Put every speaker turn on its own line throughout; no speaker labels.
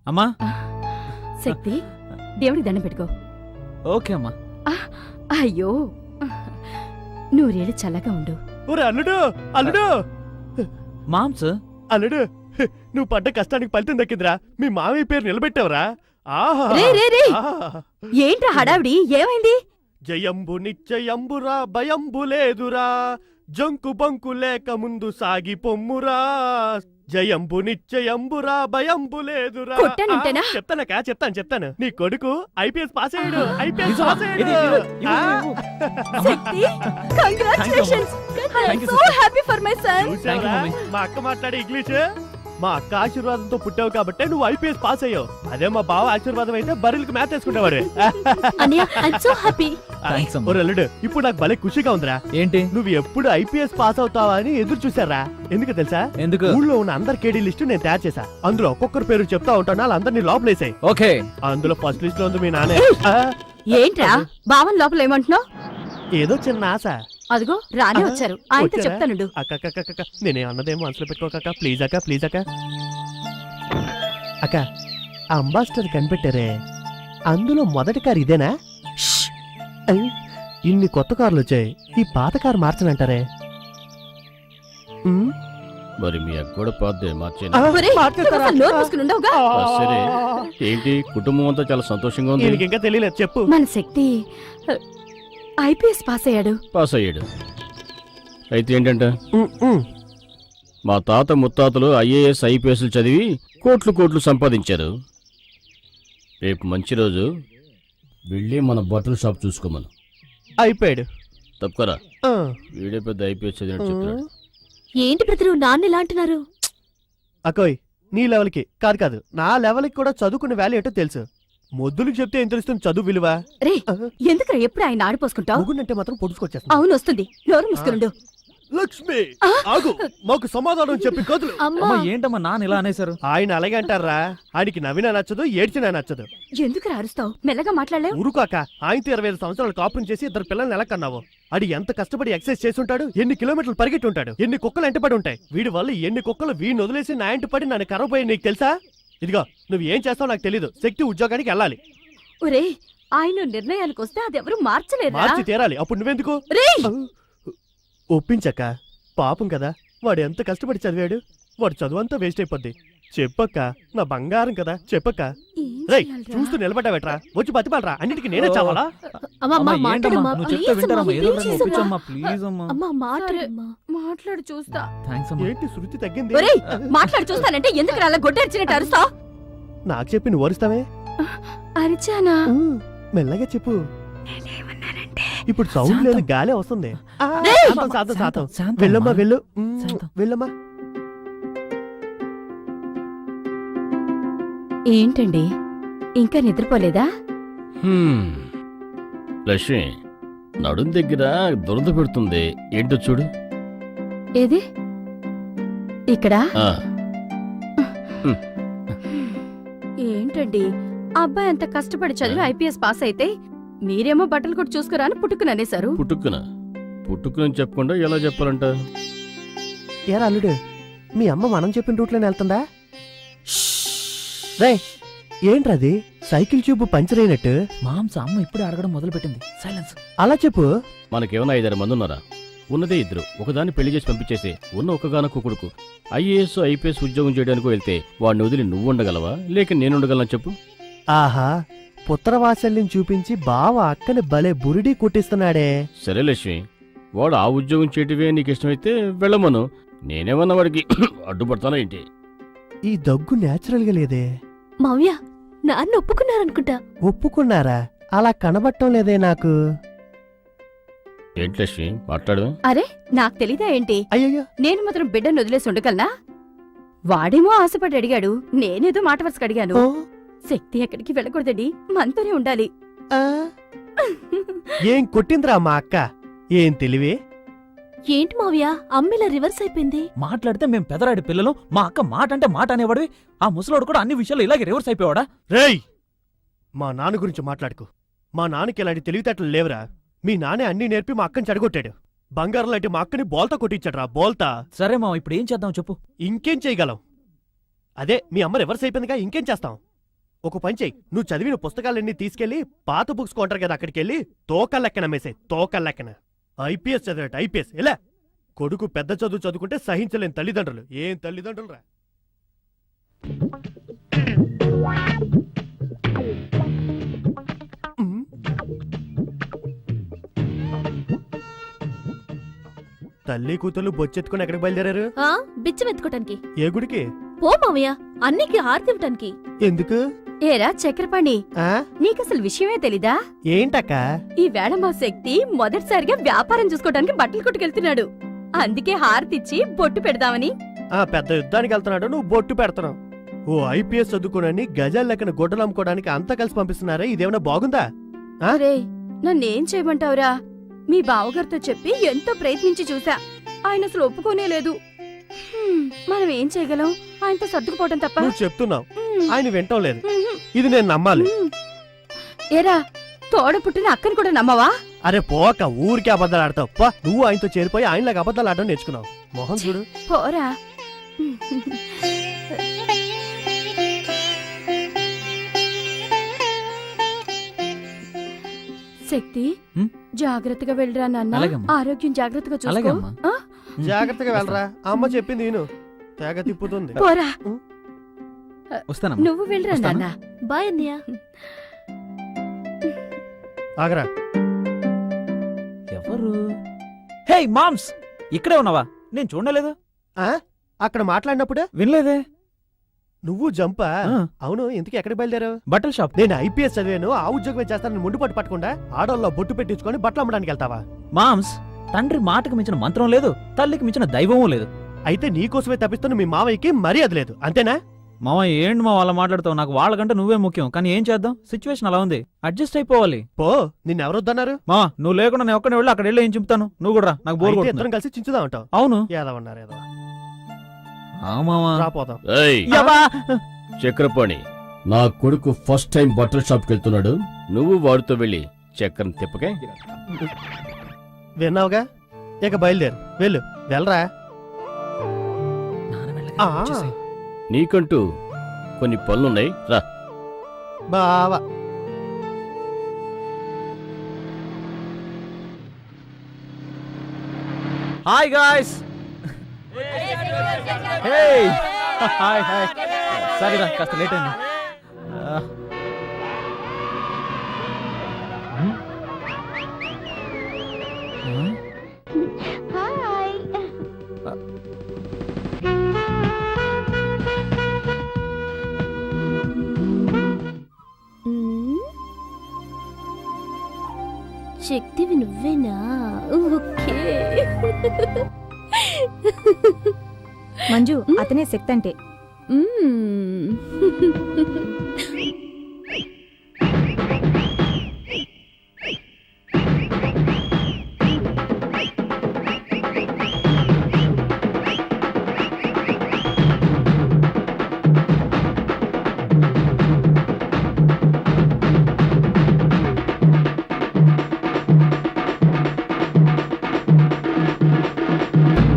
అమ్మా.
శక్తి, దేవుడికి దండం పెట్టుకో.
ఓకే అమ్మా.
అయ్యో, నూరేళ్ళు చల్లగా ఉండు.
అల్లుడు అల్లుడు
మామ్స్,
అల్లుడు, నువ్వు పడ్డ కష్టానికి ఫలితం దక్కిందిరా. మీ మామయ్య పేరు నిలబెట్టావురా.
ఏంట్రా హడావిడి, ఏమైంది?
జయంబు నిశ్చయంబురా, భయంబు లేదురా, జంకు బంకు లేక ముందు సాగి పొమ్మురా. జయంబు నిశ్చయంబురా, భయంబు లేదురా. చెప్తాను. నీ కొడుకు ఐపీఎస్ పాస్ అయ్యాడు. మా అక్క మాట్లాడే ఇంగ్లీష్. మా అక్క ఆశీర్వాదంతో పుట్టావు కాబట్టి నువ్వు ఐపీఎస్ పాస్ అయ్యావు. అదే మా బావ ఆశీర్వాదం అయితే బర్రెలకు మ్యాథ్ వేసుకుంటావాడు. అల్లుడు, ఇప్పుడు నాకు భలే ఖుషిగా ఉందిరా.
ఏంటి?
నువ్వు ఎప్పుడు ఐపీఎస్ పాస్ అవుతావా అని ఎదురు చూసారా. ఎందుకు తెలుసా?
ఎందుకు?
ఊళ్ళో ఉన్న అందరి కేడీ లిస్టు నేను తయారు చేశా. అందులో ఒక్కొక్కరు పేరు చెప్తా ఉంటాను, వాళ్ళందరినీ లోపలేసాయి.
ఓకే. అందులో
ఫస్ట్ లిస్ట్ లో ఉంది మీ నాన్న.
ఏంట్రా బావన్ లోపల ఏమంటున్నావు?
ఏదో చిన్న ఆశ.
అదిగో రానే వచ్చారు, ఆయనతో చెప్తాను.
అక్క, నేనే అన్నదేమో మనసులో పెట్టుకోక. ప్లీజ్ అక్క. అక్క, ఆ అంబాసిడర్ కనిపెట్టారే, అందులో మొదటి కారు ఇదేనా? ఇన్ని కొత్త కార్లు వచ్చాయి, ఈ పాత కారు మార్చనంటారే?
మరి మీ అక్క కూడా పాతదే మార్చేనా? సరే, ఏంటి కుటుంబం అంతా చాలా సంతోషంగా ఉంది.
ఇంకా తెలియలేదు, చెప్పు.
మన శక్తి ఐపీఎస్ పాస్ అయ్యాడు.
అయితే ఏంటంట, మా తాత ముత్తాతలు ఐఏఎస్ ఐపీఎస్లు చదివి కోట్లు సంపాదించారు. రేపు మంచి రోజు, వెళ్ళి మన బట్టల షాప్ చూసుకోమను.
అయిపోయాడు.
తప్పకరా, వీడే పెద్ద ఐపీఎస్ చదివినట్టు చెప్తాడు.
ఏంటి బ్రదరు నాన్న ఇలా అంటున్నారు?
అకోయ్, నీ లెవెల్కి కాదు, నా లెవెల్కి కూడా చదువుకునే వాల్యూ ఏంటో తెలుసు. మొద్దులకు చెప్తే ఏం తెలుస్తుంది చదువు విలువ?
రే, ఎందుకు ఎప్పుడు ఆయన ఆడిపోసుకుంటావు?
ముగ్గునంటే మాత్రం పొడుచుకొచ్చేస్తా.
అవును, వస్తుంది. నోరు ముసుకునుండు.
లక్ష్మి, ఆగు, మాకు సమాధానం చెప్పి కదులు.
ఏంటమ్మా నాన్న ఇలా అనేశారు?
ఆయన అలాగే అంటారా? ఆయనకి నవ్వినా నచ్చదు, ఏడ్చినా నచ్చదు.
ఎందుకు అరుస్తావు? మెల్లగా మాట్లాడలేవు.
ఊరుకాక, ఆయనతో 25 సంవత్సరాలు కాపురం చేసి 2 పిల్లల్ని ఎలా కన్నావు? అడి ఎంత కష్టపడి ఎక్సర్సైజ్ చేసి ఉంటాడు, ఎన్ని కిలోమీటర్లు పరిగెట్టి ఉంటాడు, ఎన్ని కుక్కలు ఎంటపడి ఉంటాయి. వీడి వల్ల ఎన్ని కుక్కలు వీడిని వదిలేసి నా ఇంటి పడి నన్ను కరవపోయి నీకు తెలుసా? ఇదిగో, నువ్వు ఏం చేస్తావు నాకు తెలీదు. శక్తి ఉద్యోగానికి వెళ్ళాలి.
ఒరే, ఆయన నిర్ణయానికి వస్తే అది ఎవరు మార్చలేరు.
మార్చి తీరాలి. అప్పుడు నువ్వెందుకు? ఒప్పించక్క, పాపం కదా, వాడు ఎంత కష్టపడి చదివాడు. వాడు చదువు అంతా వేస్ట్ అయిపోద్ది. చెప్పక్క, నా బంగారం కదా, చెప్పక్క. రై, చూస్తూ నిలబడ్డావేట్రా? వచ్చి బతిమాలరా, అన్నిటికీ నేనే చావాలా?
మాట్లాడు చూస్తా.
ఏంటి శృతి తగ్గింది?
మాట్లాడు చూస్తానంటే ఎందుకు అలా గొడ్డరిచినట్టు అరుస్తావు?
నాకు చెప్పి నువ్వు అరుస్తావే?
అరిచానా?
మెల్లగా చెప్పు. ఇప్పుడు సౌండ్ లేదు, గాలే వస్తుంది. వెళ్ళమ్మా, వెళ్ళమ్మా.
ఏంటండి, ఇంకా నిద్రపోలేదా?
లక్ష్మి, నడుం దగ్గర దురద పెడుతుంది, ఏంటో చూడు.
ఏది? ఇక్కడ? ఏంటండి, అబ్బాయి అంత కష్టపడి చదివి ఐపీఎస్ పాస్ అయితే మీరేమో బట్టలు కూడా చూసుకురా అని పుట్టుకుని అనేశారు.
పుట్టుకుని చెప్పకుండా ఎలా చెప్పాలంట?
ఏరా అల్లుడు, మీ అమ్మ మనం చెప్పిన రూట్లోనే వెళ్తుందా? రే, ఏంట్రది? సైకిల్ ట్యూబ్ పంచర్ అయినట్టు
మాంస అమ్మ ఇప్పుడే అడగడం మొదలు పెట్టింది. సైలెన్స్.
అలా చెప్పు.
మనకేమైనా 5-6 మంది ఉన్నారా? ఉన్నదే 2. ఒకదాన్ని పెళ్లి చేసి పంపించేసి ఉన్న ఒకగానొక్క కొడుకు ఐఏఎస్ ఐపీఎస్ ఉద్యోగం చేయడానికి వెళ్తే వాడిని వదిలి నువ్వు ఉండగలవా, లేక నేను ఉండగలనా చెప్పు?
ఆహా, పుత్రవాత్సల్యం చూపించి బావ అక్కని భలే బురిడి కుట్టిస్తున్నాడే.
సరే లక్ష్మి, వాడు ఆ ఉద్యోగం చేయటమే నీకు ఇష్టమైతే వెళ్ళమను. నేనేమన్నా వాడికి అడ్డుపడతానా ఏంటి?
ఈ దగ్గు నేచురల్ గా లేదే.
మావయ్య, నాన్న ఒప్పుకున్నారనుకుంటా.
ఒప్పుకున్నారా? అలా కనబట్టం లేదే నాకు.
ఏంటి లక్ష్మి మాట్లాడవే?
అరే, నాకు తెలీదా ఏంటి?
అయ్యో, నేను
మాత్రం బిడ్డను వదిలేసి ఉండగలనా? వాడేమో ఆశపడి అడిగాడు, నేనేదో మాట వరుసకు అడిగాను. శక్తి ఎక్కడికి వెళ్ళకూడదండి, మనతోనే ఉండాలి.
ఏం కొట్టిందిరా మా అక్క? ఏం తెలివే?
ఏంటి మావయ్య, అమ్మిలా రివర్స్ అయిపోయింది?
మాట్లాడితే మేం పెదరాడి పిల్లలు, మా అక్క మాట అంటే మాట అనేవాడివి. ఆ ముసలోడు కూడా అన్ని విషయాలు ఇలాగే రివర్స్ అయిపోయాడా?
రేయ్, మా నాన్న గురించి మాట్లాడుకో. మా నాన్నకి ఎలాంటి తెలివితేటలు లేవురా. మీ నాన్నే అన్ని నేర్పి మా అక్కని చెడగొట్టాడు. బంగారం లాంటి మా అక్కని బోల్తా కొట్టించాడు రా, బోల్తా.
సరే మా ఇప్పుడు ఏం చేద్దాం చెప్పు.
ఇంకేం చేయగలం? అదే మీ అమ్మ రివర్స్ అయిపోయిందిగా, ఇంకేం చేస్తాం? ఒక పని చెయ్యి, నువ్వు చదివిన పుస్తకాలన్నీ తీసుకెళ్లి పాత బుక్స్ కొంటారు కదా అక్కడికి వెళ్ళి తోక లెక్కన మేసే, తోక లెక్కన. ఐపీఎస్ చదివాట, ఐపీఎస్. ఎలా కొడుకు పెద్ద చదువు చదువుకుంటే సహించలేని తల్లిదండ్రులు. ఏం తల్లిదండ్రులు రా. తల్లి కూతురు బొచ్చెత్తుకుని ఎక్కడికి బయలుదేరారు?
బిచ్చం ఎత్తుకోటానికి.
ఏ గుడికి?
పో మావయ్య, అన్నికి హారతి ఇవ్వటానికి.
ఎందుకు?
ఏరా చక్రపాణి,
ఆ
నీకసలు విషయమే తెలీదా?
ఏంటక్క?
ఈ వేళ మా శక్తి మొదటిసారిగా వ్యాపారం చూసుకోవడానికి బట్టలు కొట్టుకెళ్తున్నాడు. అందుకే హారతిచ్చి బొట్టు పెడదామని.
ఆ పెద్ద యుద్ధానికి వెళ్తున్నాడు, నువ్వు బొట్టు పెడతావు. ఓ ఐపీఎస్ చదువుకోనని గజాల లెక్కన గొడ్డలు అమ్ముకోవడానికి అంతా కలిసి పంపిస్తున్నారా? ఇదేమన్నా బాగుందా?
అరే నన్నేం చేయమంటావురా? మీ బావగారితో చెప్పి ఎంతో ప్రయత్నించి చూసా, ఆయన అసలు ఒప్పుకోనే లేదు. మనం ఏం చేయగలం? ఆయనతో సర్దుకుపోవటం తప్ప.
నువ్వు చెప్తున్నావు,
హ్మ్.
ఆయన వింటం లేదు.
హ్మ్.
ఇది నేను నమ్మాలి.
ఏరా తోడ పుట్టిన అక్కని కూడా నమ్మవా?
అరే పోక, ఊరికే అబద్ధాలు ఆడతావు. పా, నువ్వు ఆయనతో చేరిపోయి ఆయనలాగా అబద్ధాలు ఆడడం నేర్చుకున్నావు. మోహన్ చూడు.
పోరా. శక్తి,
హ్మ్?
జాగ్రత్తగా వెళ్ళరా నాన్న.
అలాగమ్మా.
ఆరోగ్యం జాగ్రత్తగా చూసుకో.
అలాగమ్మా.
ఆ?
జాగ్రత్తగా వెళ్ళరా, అమ్మ చెప్పింది నేను. తెగ తిప్పుతుంది.
పోరా.
వస్తానమ్మా.
నువ్వు వెళ్ళరా
వస్తాను.
నాన్న.
బాయ్ అన్నయ్య.
ఆగరా.
ఎవరు? హే మామ్స్, ఇక్కడే ఉన్నావా? నేను చూడలేదు.
ఆ? అక్కడ మాట్లాడినప్పుడే
వినలేదే.
నువ్వు జంపా?
ఆ,
అవును, ఇంతకీ ఎక్కడికి బయలుదేరావు?
బట్టల షాప్.
నేను ఐపీఎస్ చదివాను, ఆ ఉద్యోగమే చేస్తానని ముందు పట్టు పట్టకుండా ఆడోళ్ళలో బొట్టు పెట్టించుకొని బట్టలు అమ్మడానికి వెళ్తావా?
మామ్స్, తండ్రి మాటకు మించిన మంత్రం లేదు, తల్లికి మించిన దైవమూ లేదు.
అయితే నీకోసమే తప్పిస్తున్న మీ మావయ్యకి మర్యాద లేదు, అంతేనా?
మామ ఏంటి మా వాళ్ళ మాట్లాడుతావు? నాకు వాళ్ళకంటే నువ్వే ముఖ్యం. కానీ ఏం చేద్దాం, సిచ్యువేషన్ అలా ఉంది, అడ్జస్ట్ అయిపోవాలి.
పో, నిన్నెవరొద్దన్నారు?
మామ నువ్వు లేకుండా నేను ఒక్కనే వెళ్ళి అక్కడ వెళ్ళి ఏం చింపుతాను? నువ్వు కూడా రా, నాకు బోర్
అయితే
కొడుతుంది.
ఇద్దరం కలిసి చించుదా ఉంటావు.
అవును.
ఏదవన్నారు ఏదో.
ఆ మామ.
రాపోదాం.
ఏయ్
యబ్బా!
చక్రపాణి, నా కొడుకు ఫస్ట్ టైం బట్టల షాప్కి వెళ్తున్నాడు. నువ్వు వాడితో వెళ్ళి చక్రం తిప్పకే.
విన్నావుగా, ఇక బయలుదేరు. వెళ్ళు, వెళ్ళరా.
నాన్న వెళ్ళగానే
ఆ.
వచ్చేసేయ్.
నీకంటూ కొన్ని పనులున్నాయి, రా.
బావా.
Hi guys. Hey hi hi. Sorry రా, కాస్త లేట్ అయింది.
శక్తివి నువ్వేనా? ఓకే.
మంజు, అతనే శక్తి అంటే.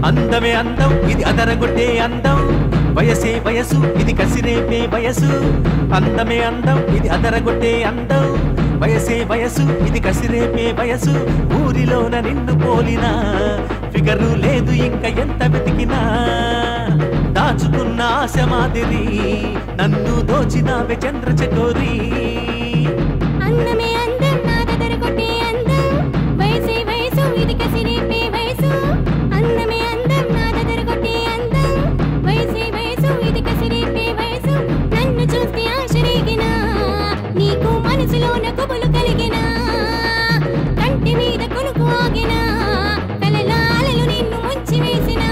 అందమే అందం, ఇది అదరగొట్టే అందం. వయసే వయసు, ఇది కసిరేపే వయసు. అందమే అందం, ఇది అదరగొట్టే అందం. వయసే వయసు, ఇది కసిరేపే వయసు. ఊరిలోన నిన్ను పోలినా ఫిగరు లేదు ఇంక ఎంత వెతికినా. దాచుకున్న ఆశ మాదిరి నన్ను దోచినావే చంద్ర చకోరి.
అందమే అందం, నాదదరగొట్టే అందం. వయసే వయసు, ఇది కసిరేపే వయసు. అందమే అందం, నాదదరగొట్టే అందం. వయసే వయసు, ఇది కసిరేపే వయసు. నన్ను చూస్తే ఆశ రేగినా, నీకు మనసులోన కొబులు కలిగినా. కంటి మీద కొనుకు ఆగినా, కలల అలలు నిన్ను ముంచి వేసినా.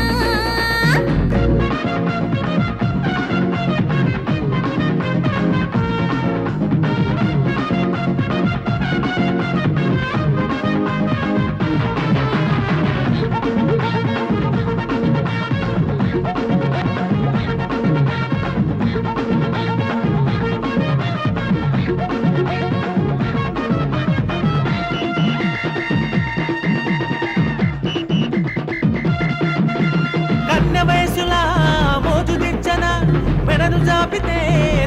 కన్న వయసులా మోజు తెచ్చన, మెడను జాపితే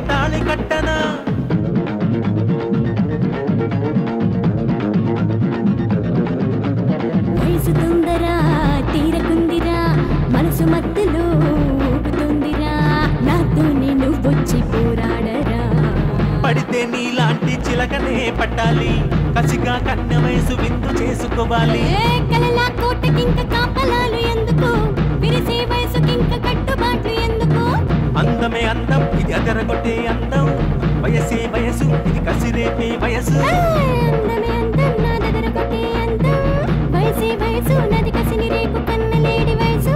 తాళి కట్టన. కలగనే పట్టాలి, కసిగా కన్య వయసు విందు చేసుకోవాలి.
ఏ కలలా కోటకింక కాపలాలు ఎందుకు, విరిసే వయసుకింక కట్టుబాట్లు ఎందుకు.
అందమే అందం ఇది అదరగొట్టే అందం, వయసే వయసు ఇది కసిరేపే వయసు.
అందమే అందం నా దగ్గర కొట్టే అందం, వయసే వయసు నది కసిని రేపు కన్నలేడి వయసు.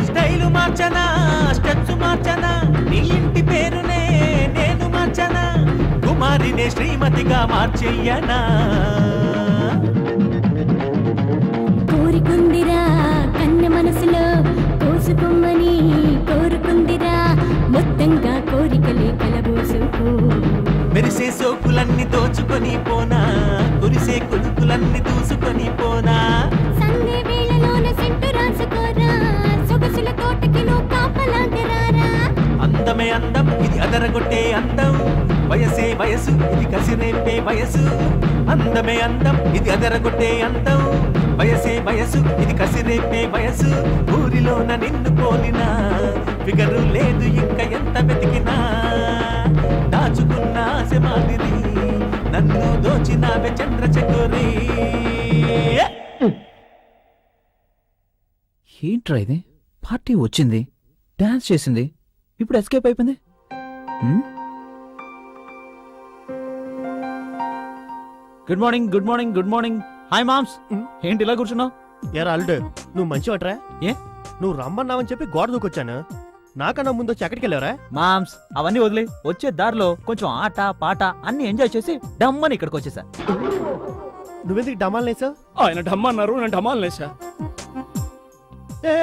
స్టైలు మార్చనా, స్టెప్స్ మార్చనా, నీ ఇంటి పేరునే నేను మార్చనా, కుమారినే శ్రీమతిగా మార్చెయ్యనా.
కోరికుందిరా కన్న మనసులో, కోసుకోమని కోరుకుందిరా, మొత్తంగా కోరికలే కలబోసుకో.
మెరిసే సోకులన్నీ దోచుకొని పోనా, కురిసే కొలుకులన్నీ దూసుకొని పోనా.
సందే వేళలోన సెంటు రాసుకోరా, సొగసుల తోటకి నువ్వు కాపలాగరారా.
అందమే అందం ఇది అదరగొట్టే అందం, వయసే వయసు ఇది కసిరేపే వయసు. అందమే అందం ఇది అదరగొట్టే అందం, వయసే వయసు ఇది కసిరేపే వయసు. ఊరిలోన నిన్ను పోలినా ఫిగరు లేదు ఇంక ఎంత వెతికినా, దాచుకున్న ఆశ మాదిరి నన్ను దోచినావే చంద్రచకోరి.
ఏంట్రా ఇది? పార్టీ వచ్చింది, డాన్స్ చేసింది, ఇప్పుడు ఎస్కేప్ అయిపోయింది. Good morning, good morning, good morning. Hi moms. ఏంటి ఇలా కూర్చున్నావు?
ఏరా అల్లుడు, నువ్వు మంచివట్రా?
ఏ?
నువ్వు రమ్మన్నావని చెప్పి గోడ దూకొచ్చాను. నాకన్నా ముందు వచ్చి ఎక్కడికి వెళ్ళావరా?
మామ్స్ అవన్నీ వదిలే, వచ్చే దారిలో కొంచెం ఆట పాట అన్ని ఎంజాయ్ చేసి డమ్మని ఇక్కడికి వచ్చేసా.
నువ్వెందుకు డమాల్ నేసావు?
ఆయన డమ్మన్నారు, నేను డమ్మాలు లేసా.
ఏ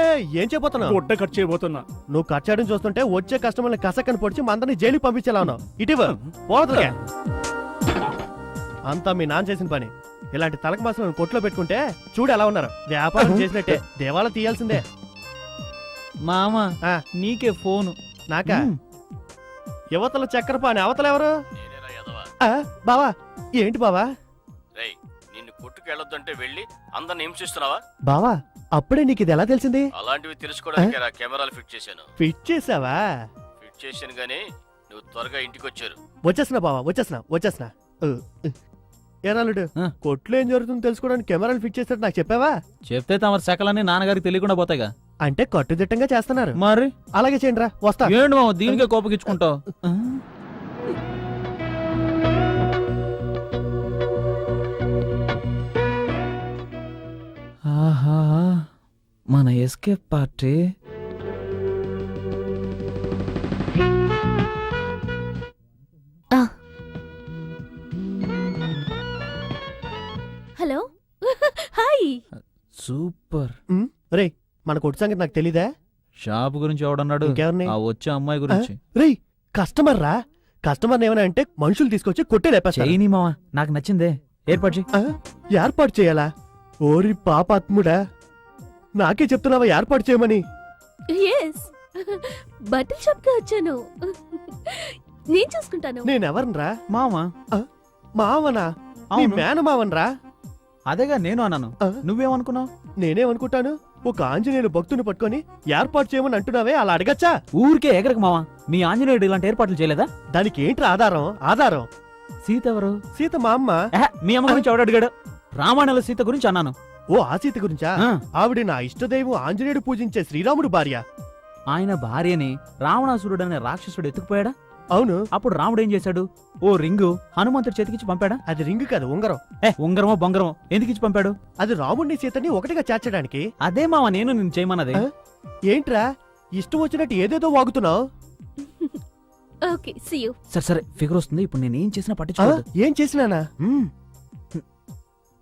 ఏం చేయబోతున్నావు?
గుడ్డ కట్ చేయబోతున్నా.
నువ్వు కట్ చేయడం చూస్తుంటే వచ్చే కస్టమర్ని కసక్కని పొడిచి మందరిని జైలుకి పంపించేలా ఉన్నావు. ఇటీవ పోదుగా అంతా మీ నాన్న చేసిన పని. ఇలాంటి తలక మాసం కొట్లో పెట్టుకుంటే చూడు ఎలా ఉన్నారు. వ్యాపారం చేసినట్టే దేవాల తీయాల్సిందే.
మామ
ఆ.
నీకే ఫోను.
నాకా?
మ్.
యువతల చక్కెర పాని అవతల ఎవరు?
నేనేరా ఎదవా.
ఆ, బావా ఏంటి బావా?
రేయ్, నిన్ను కొట్టుకు వెళ్ళొద్దంటే వెళ్ళి అందరిని హింసిస్తున్నావా?
బావా అప్పుడే నీకు ఇది ఎలా తెలిసింది?
అలాంటివి తెలుసుకోవడానికి కెమెరాలు ఫిట్ చేశాను.
ఫిట్ చేసావా?
ఫిట్ చేశాను గానీ నువ్వు త్వరగా ఇంటికి వచ్చారు.
వచ్చేస్తున్నా బావా, వచ్చేస్తున్నా. ఏరాలుడు,
ఆ.
కొట్లో ఏం జరుగుతుందో తెలుసుకోవడానికి కెమెరాలు ఫిట్ చేసినట్టు నాకు చెప్పావా?
చెప్తే తమరి శాఖలన్నీ నాన్నగారికి తెలియకుండా పోతాయిగా.
అంటే కట్టుదిట్టంగా చేస్తున్నారు.
మరి
అలాగే చేయండి రా, వస్తా.
ఏంటి మామ దీనికే కోపగించుకుంటావు? ఆహా, మన escape party.
Hello hi.
Super.
రే మన కొట్టు సంగతి నాకు తెలీదా?
షాప్ గురించి ఎవడన్నాడు?
ఇంకెవరిని?
ఆ వచ్చే అమ్మాయి గురించి.
రే కస్టమర్ రా. కస్టమర్ ఏమైనా అంటే మనుషులు తీసుకొచ్చి కొట్టే లేపేస్తారు.
చేయని మామ, నాకు నచ్చిందే. ఏర్పాటు చెయ్యి.
ఏర్పాటు చేయాలా? ఓరి పాపాత్ముడా, నాకే చెప్తున్నావా ఏర్పాటు చేయమని?
ఎస్ బట్టల షాప్ కి వచ్చాను. నేను చూసుకుంటాను.
నేనెవరనరా?
మామ
మావనా? నీ
అవును.
మేనమావనరా?
అదేగా నేను అన్నాను.
ఆ?
నువ్వేమనుకున్నావు?
నేనేమనుకుంటాను, ఒక ఆంజనేయులు భక్తుని పట్టుకొని ఏర్పాటు చేయమని అంటున్నావే, అలా అడగచ్చా?
ఊరికే ఎగరకు మామ. మీ ఆంజనేయుడు ఇలాంటి ఏర్పాట్లు చేయలేదా?
దానికి ఏంట్రా ఆధారం?
సీత ఎవరు?
సీత మా అమ్మ.
మీ అమ్మ గురించి ఎవడు అడిగాడు? రామాయణంలో సీత గురించి అన్నాను.
ఓ ఆ సీత గురించా?
ఆ.
ఆవిడ నా ఇష్టదైవం ఆంజనేయుడు పూజించే శ్రీరాముడు భార్య.
ఆయన భార్యని రావణాసురుడు అనే రాక్షసుడు ఎత్తుకుపోయాడా?
అవును.
అప్పుడు రాముడు ఏం చేశాడు? ఓ రింగు హనుమంతుడి చేతికిచ్చి పంపాడా?
అది రింగు కాదు, ఉంగరం.
ఉంగరమో బొంగరమో ఎందుకు ఇచ్చి పంపాడు?
అది రాముడిని సీతని ఒకటిగా చేర్చడానికి.
అదే మామ నేను నిన్ను చేయమన్నది.
ఆ? ఏంట్రా ఇష్టం వచ్చినట్టు ఏదేదో వాగుతున్నావు?
Okay see you.
సరే సరే, ఫిగర్ వస్తుంది. ఇప్పుడు నేను ఏం చేసినా పట్టించుకోవద్దు.
ఏం చేసినానా?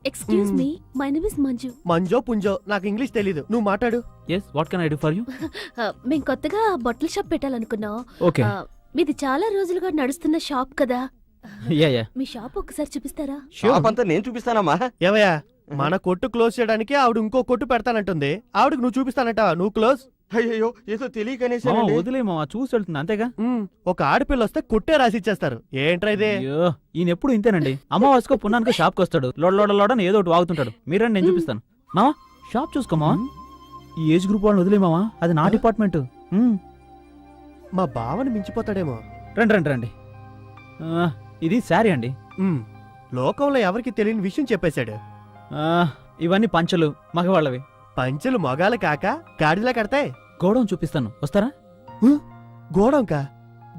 Excuse me my name is Manju.
మంజో పుంజో నాకు ఇంగ్లీష్ తెలీదు, నువ్వు మాట్లాడు.
Yes what can I do for you?
మేం కొత్తగా బట్టల షాప్ పెట్టాలనుకున్నాం.
ఓకే
మీది చాలా రోజులుగా నడుస్తున్న షాప్ కదా,
యా యా
మీ షాప్ ఒకసారి చూపిస్తారా?
షాప్ అంతా నేను చూపిస్తానమ్మా.
ఏవయ్యా మన కొట్టు క్లోజ్ చేయడానికి ఆవిడ ఇంకో కొట్టు పెడతానంటుంది. ఆవిడకి నువ్వు చూపిస్తానంట, నువ్వు క్లోజ్.
అయ్యో ఏదో తెలియకనేసి
వదిలే మావా, చూసి వెళ్తుంది అంతేగా.
ఒక ఆడపిల్ల వస్తే కొట్టే రాసిచ్చేస్తారు. ఏంట్రా ఇదే?
అయ్యో ఈయన ఎప్పుడు ఇంతేనండి. అమావాస్యకో పున్నానికో షాప్కి వస్తాడు, లోడని ఏదో ఒకటి వాగుతుంటాడు. మీరని నేను చూపిస్తాను. మావా షాప్ చూసుకో మావా. ఈ ఏజ్ గ్రూప్ వాళ్ళని వదిలే మావా, అది నా డిపార్ట్మెంట్.
మా బావని మించిపోతాడేమో.
రండి రండి రండి. ఇది శారీ అండి.
లోకంలో ఎవరికి తెలియని విషయం చెప్పేశాడు.
ఇవన్నీ పంచలు మగవాళ్ళవి.
పంచెలు మొగాలు కాక గాడిలా కడతాయి.
గోడౌన్ చూపిస్తాను, వస్తారా?
గోడంకా?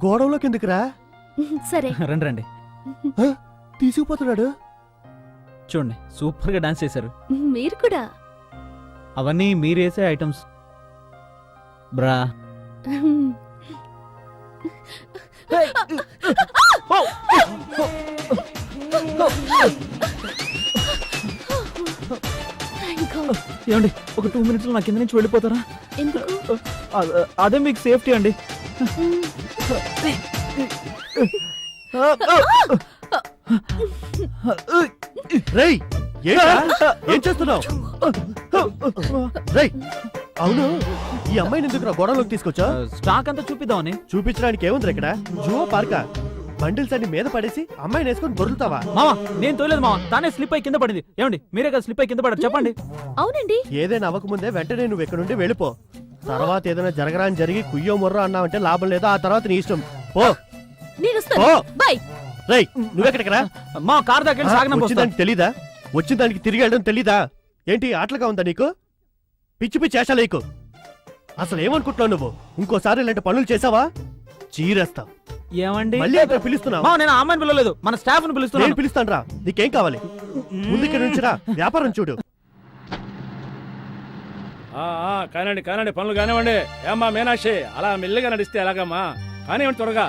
గోడంలోకి ఎందుకురా?
సరే
రండి రండి.
తీసుకుపోతున్నాడు.
చూడండి సూపర్ గా డాన్స్ చేశారు.
మీరు కూడా.
అవన్నీ మీరేసే ఐటమ్స్ బ్రా. ఏమండి ఒక 2 minutes లో నా కింద నుంచి వెళ్ళిపోతారా?
ఎందుకు?
అదే మీకు సేఫ్టీ అండి.
రేయ్ ఏం చేస్తున్నావు? రేయ్ అవును ఈ అమ్మాయిని ఎందుకు గోడలోకి తీసుకొచ్చా?
స్టాక్ అంతా చూపిద్దామని.
చూపించడానికి ఏముంది ఇక్కడ? జువో పార్కా? బండిల్స్ అన్ని మీద పడేసి అమ్మాయిని వేసుకొని దొరుకుతావా?
మావా నేను తోలేదు మావా, తానే స్లిప్ అయి కింద పడింది. ఏమండి మీరే కదా స్లిప్ అయి కింద పడారు, చెప్పండి.
అవునండి.
ఏదైనా అవ్వకముందే వెంటనే నువ్వు ఇక్కడ నుండి వెళ్ళిపో. తర్వాత ఏదైనా జరగరాని జరిగి కుయ్యో మొర్రో అన్నావంటే లాభం లేదు. ఆ తర్వాత నీ ఇష్టం. పో
నేను వస్తాను.
పో.
బై.
రేయ్ నువ్వెక్కడికి రా?
మా కార్ దగ్గర సాగనం
వచ్చిందానికి తెలీదా? వచ్చిన దానికి తిరిగి వెళ్ళడం తెలీదా? ఏంటి ఆటలుగా ఉందా నీకు? పిచ్చి పిచ్చి చేషాలేకు. అసలు ఏమనుకుంటున్నావు నువ్వు? ఇంకోసారి ఇలాంటి పనులు చేసావా చీరేస్తావు.
ఏమండి
మళ్ళీ అక్కడ పిలుస్తున్నావు?
మావా నేను ఆ అమ్మాయిని పిలవలేదు, మన స్టాఫ్ ని
నేను
పిలుస్తున్నాను.
పిలుస్తాను రా. నీకేం కావాలి? ముందు ఇక్కడ నుంచి రా, వ్యాపారం చూడు.
కానండి కానండి, పనులు కానివ్వండి. ఏమ్మా మీనాక్షి, అలా మెల్లిగా నడిస్తే ఎలాగమ్మా? కానివ్వండి త్వరగా,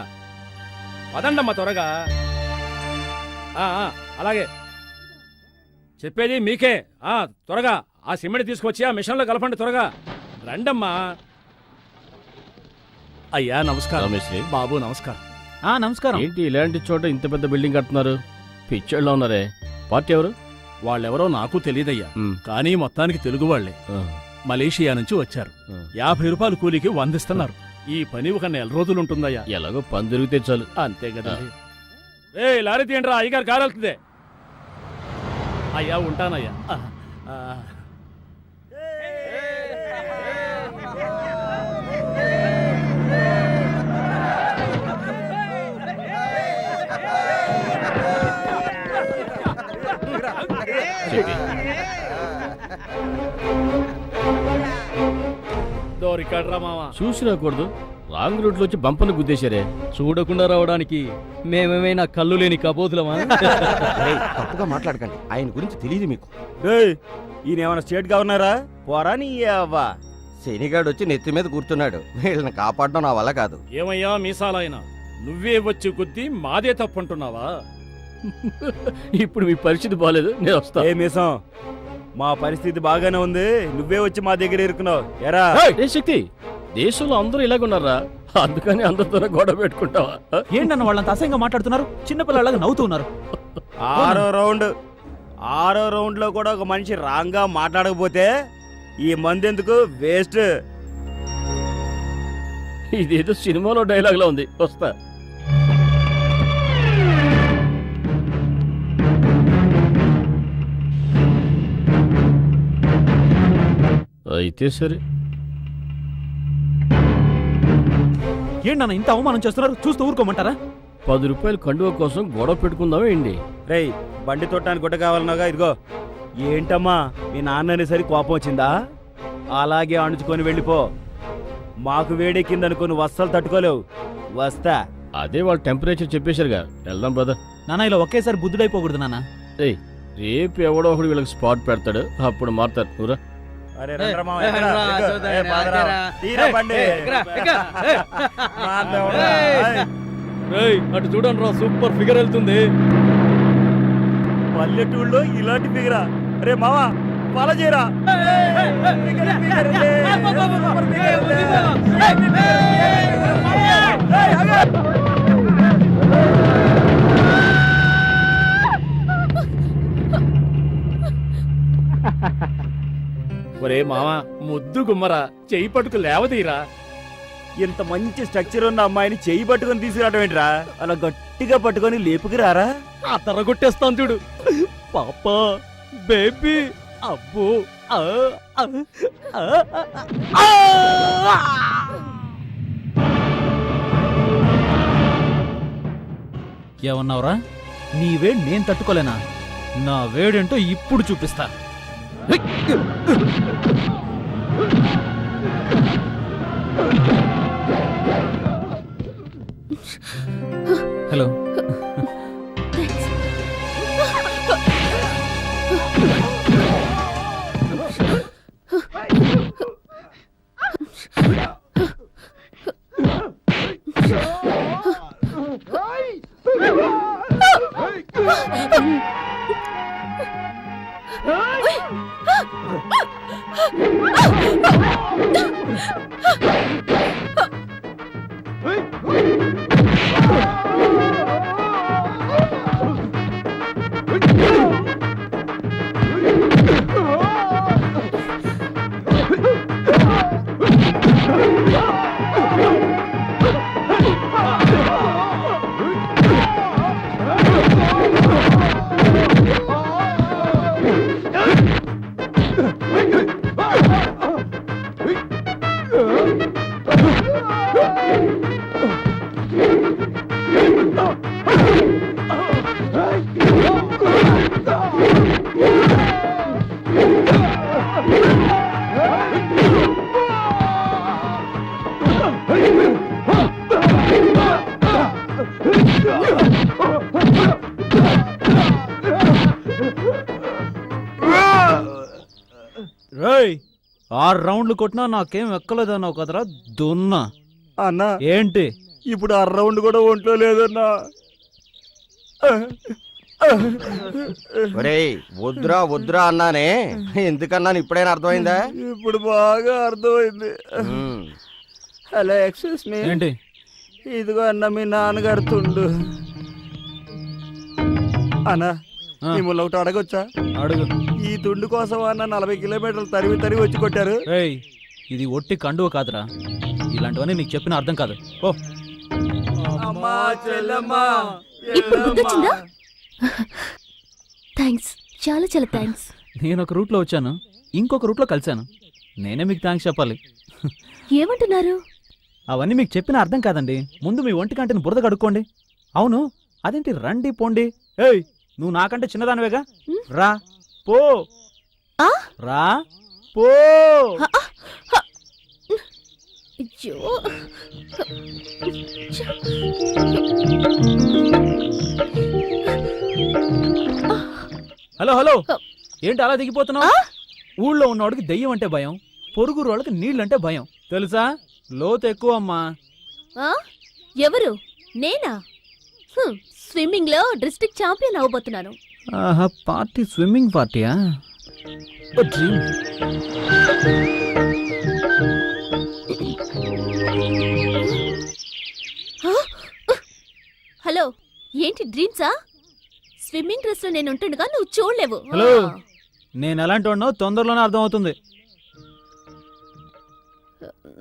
పదండమ్మా త్వరగా. అలాగే చెప్పేది మీకే. త్వరగా ఆ సిమెంట్ తీసుకొచ్చి ఆ మిషన్లో కలపండి త్వరగా. రండమ్మా. అయ్యా నమస్కారం.
రమేశ్రీ.
బాబు నమస్కారం.
నమస్కారం.
ఏంటి ఇలాంటి చోట ఇంత పెద్ద బిల్డింగ్ కడుతున్నారు? పిచ్చోళ్ళలో ఉన్నారే. పార్టీ ఎవరు?
వాళ్ళెవరో నాకు తెలియదయ్యా,
ఉమ్,
కానీ మొత్తానికి తెలుగు వాళ్లే.
ఆ,
మలేషియా నుంచి వచ్చారు.
ఆ.
50 రూపాయలు కూలికి వందిస్తున్నారు. ఈ పని ఒక నెల రోజులుంటుందయ్యా.
ఎలాగో పని దొరికితే చాలు.
అంతే కదా. లారీ తీయండి రా, అయ్యగారు కారు వెళ్తుంది. అయ్యా ఉంటానయ్యా. దోరికాడ్రా మావా.
చూసి రాకూడదు, రాంగ్ రూట్ లో వచ్చి బంపను గుద్దేశారే.
చూడకుండా రావడానికి మేమేమైనా కళ్ళు లేని కబోతులమా?
తప్పుగా మాట్లాడకండి, ఆయన గురించి తెలియదు మీకు.
ఈయన ఏమైనా స్టేట్ గవర్నరా? పోరా నీ అవ్వా.
శనిగాడు వచ్చి నెత్తి మీద కూర్చున్నాడు. వీళ్ళని కాపాడడం నా వల్ల కాదు.
ఏమయ్యా మీసాలైనా, నువ్వే వచ్చి గుద్ది మాదే తప్పంటున్నావా?
ఇప్పుడు మీ పరిస్థితి బాగాలేదు, నేను వస్తా.
ఏ మీసం, మా పరిస్థితి బాగానే ఉంది, నువ్వే వచ్చి మా దగ్గర ఇరుకున్నావు ఎరా?
ఏ శక్తి, దేశంలో అందరూ ఇలాగున్నారా? అందుకని అందరితో గొడవ పెట్టుకుంటావా?
ఏంటన్న వాళ్ళంత అసహ్యంగా మాట్లాడుతున్నారు? చిన్నపిల్లలాగా నవ్వుతూ ఉన్నారు.
ఆరో రౌండ్ లో కూడా ఒక మనిషి రాంగ్ గా మాట్లాడకపోతే ఈ మంది ఎందుకు వేస్ట్.
ఇదేదో సినిమాలో డైలాగ్ లా ఉంది, వస్తా. అయితే సరే.
ఏంటన్న ఇంత అవమానం చేస్తున్నారు? చూస్తూ ఊరుకోమంటారా?
10 రూపాయలు కండువ కోసం గొడవ పెట్టుకుందామా ఏంటి?
రేయ్ బండి తొట్టానికి గుడ్డ కావాలన్నాగా, ఇదిగో. ఏంటమ్మా మీ నాన్నని సరి కోపం వచ్చిందా? అలాగే అణుచుకొని వెళ్ళిపో. మాకు వేడెక్కిందనుకొని వస్తలు తట్టుకోలేవు. వస్తా.
అదే వాళ్ళు టెంపరేచర్ చెప్పేశారుగా, వెళ్దాం బ్రదర్.
నాన్న ఇలా ఒకేసారి బుద్ధుడైపోకూడదు నాన్న.
ఏయ్ రేపు ఎవడో ఒకడు వీళ్ళకి స్పాట్ పెడతాడు, అప్పుడు మారుతారు. నువ్వురా.
అరే రండ్రా మామ, ఎక్కరా? ఏ పాదరా. తీరా బండి.
అటు చూడండి రా, సూపర్ ఫిగర్ వెళ్తుంది.
పల్లెటూళ్ళలో ఇలాంటి ఫిగరా? రే మావా ఫాలో చేయరా.
ఒరే మావా ముద్దు గుమ్మరా, చెయ్యి పట్టుకు లేవదీరా.
ఇంత మంచి స్ట్రక్చర్ ఉన్న అమ్మాయిని చెయ్యి పట్టుకొని తీసుకురావడం ఏంట్రా? అలా గట్టిగా పట్టుకొని లేపుకురారా.
ఆ కొట్టేస్తాను చూడు.
పాప బేబీ అబ్బో ఆ, ఆ, ఆ, ఆ, ఆ.
ఏమన్నావురా? నీ వేడి నేను తట్టుకోలేనా? నా వేడేంటో ఇప్పుడు చూపిస్తా. హలో. రేయ్, 6 రౌండ్లు కొట్టినా నాకేం ఎక్కలేదన్నావు కదరా దున్నా.
అన్నా
ఏంటి?
ఇప్పుడు 6 రౌండ్ కూడా ఒంట్లో లేదన్నా.
ఒరేయ్ వద్దురా వద్దురా అన్నానే, ఎందుకన్నాను ఇప్పుడైనా అర్థమైందా?
ఇప్పుడు బాగా అర్థమైంది.
ఉమ్.
Hello excuse me.
ఏంటి?
ఇదిగో అన్న మీ నాన్నగారు తుండు. అన్నా మిమ్మల్ని ఒకటి అడగొచ్చా?
అడుగు.
ఈ తుండు కోసం అన్న 40 కిలోమీటర్లు తరివి తరివి వచ్చి కొట్టారు.
రేయ్, ఇది ఒట్టి కండువ కాదురా. ఇలాంటివన్నీ నీకు చెప్పిన అర్థం కాదు. ఓ
అమ్మా చెల్లమ్మా
ఇప్పుడు గుర్తొచ్చిందా? థ్యాంక్స్, చాలా చాలా థ్యాంక్స్.
నేను ఒక రూట్లో వచ్చాను, ఇంకొక రూట్లో కలిశాను. నేనే మీకు థ్యాంక్స్ చెప్పాలి.
ఏమంటున్నారు?
అవన్నీ మీకు చెప్పిన అర్థం కాదండి. ముందు మీ ఒంటి కంటిని బురద కడుక్కోండి. అవును, అదేంటి రండి పోండి? ఏయ్, నువ్వు నాకంటే చిన్నదానివేగా. రా పో. రా పో.
అయ్యో,
హలో హలో, ఏంటి అలా దిగిపోతున్నావు? ఊళ్ళో ఉన్నవాడికి దెయ్యం అంటే భయం, పొరుగు వాళ్ళకి నీళ్ళంటే భయం. తెలుసా? లోతు ఎక్కువ అమ్మా.
ఎవరు? నేనా? స్విమ్మింగ్ లో డిస్ట్రిక్ట్ ఛాంపియన్ అవబోతున్నాను.
ఆహా, పార్టీ స్విమ్మింగ్ పార్టీయా? ఓ డ్రీమ్.
హలో, ఏంటి డ్రీమ్సా? స్విమ్మింగ్ డ్రెస్ లో నేను ఉంటుండగా నువ్వు చూడలేవు.
హలో, నేను ఎలాంటి వాడినో తొందరలోనే అర్థం అవుతుంది.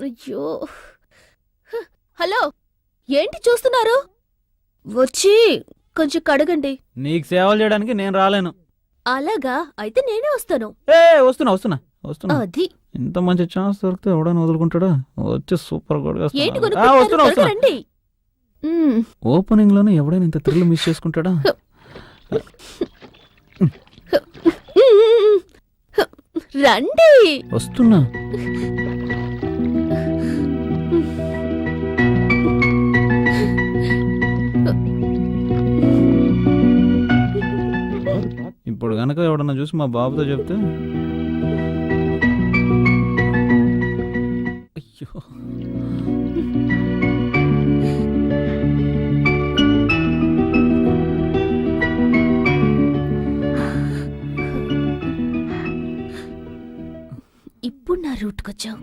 అయ్యో, హలో, ఏంటి చూస్తున్నారు? వచ్చి కొంచెం కడగండి.
నీకు సేవలు చేయడానికి నేను రాలేను.
అలాగా? అయితే నేనే వస్తాను.
ఏ వస్తున్నా వస్తున్నా వస్తున్నా.
అది
ఇంత మంచి ఛాన్స్ దొరికితే ఎవడని వదులుకుంటాడా? వచ్చి సూపర్
ఏంటి
వస్తున్నా.
రండి.
ఓపెనింగ్ లోనే ఎవడైనా ఇంత థ్రిల్ మిస్ చేసుకుంటాడా?
రండి.
వస్తున్నా. ఇప్పుడు గనక ఎవడన్నా చూసి మా బాబుతో చెప్తే అయ్యో.
ఇప్పుడు నా రూట్కొచ్చావు.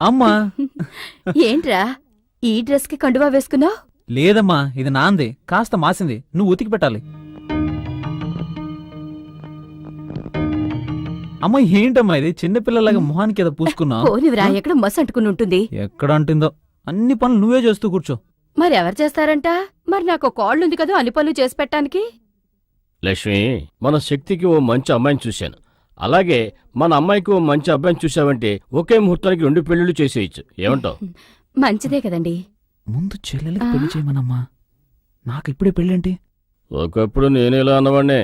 అమ్మా
ఏంట్రా ఈ డ్రెస్ కి కండువా వేసుకున్నావు?
లేదమ్మా, ఇది నాంది, కాస్త మాసింది, నువ్వు ఉతికి పెట్టాలి. అమ్మ ఏంటమ్మా ఇది, చిన్నపిల్లలాగా మొహానికి ఏదో పూసుకున్నావు.
పోనివిరా, ఎక్కడ మస్ అంటుకుని ఉంటుంది.
ఎక్కడ అంటుందో, అన్ని పనులు నువ్వే చేస్తూ కూర్చో.
మరి ఎవరు చేస్తారంట? మరి నాకు కాళ్ళుంది కదా అన్ని పనులు చేసి పెట్టడానికి.
లక్ష్మి, మన శక్తికి ఓ మంచి అమ్మాయిని చూశాను. అలాగే మన అమ్మాయికి ఓ మంచి అబ్బాయిని చూసావంటే ఒకే ముహూర్తానికి 2 పెళ్లిళ్ళు చేసేయచ్చు. ఏమంటావు?
మంచిదే కదండి.
ముందు చెల్లెలకి పెళ్లి చేయమనమ్మా, నాకు ఇప్పుడే పెళ్ళేంటి?
ఒకప్పుడు నేనేలా అన్నవాడినే.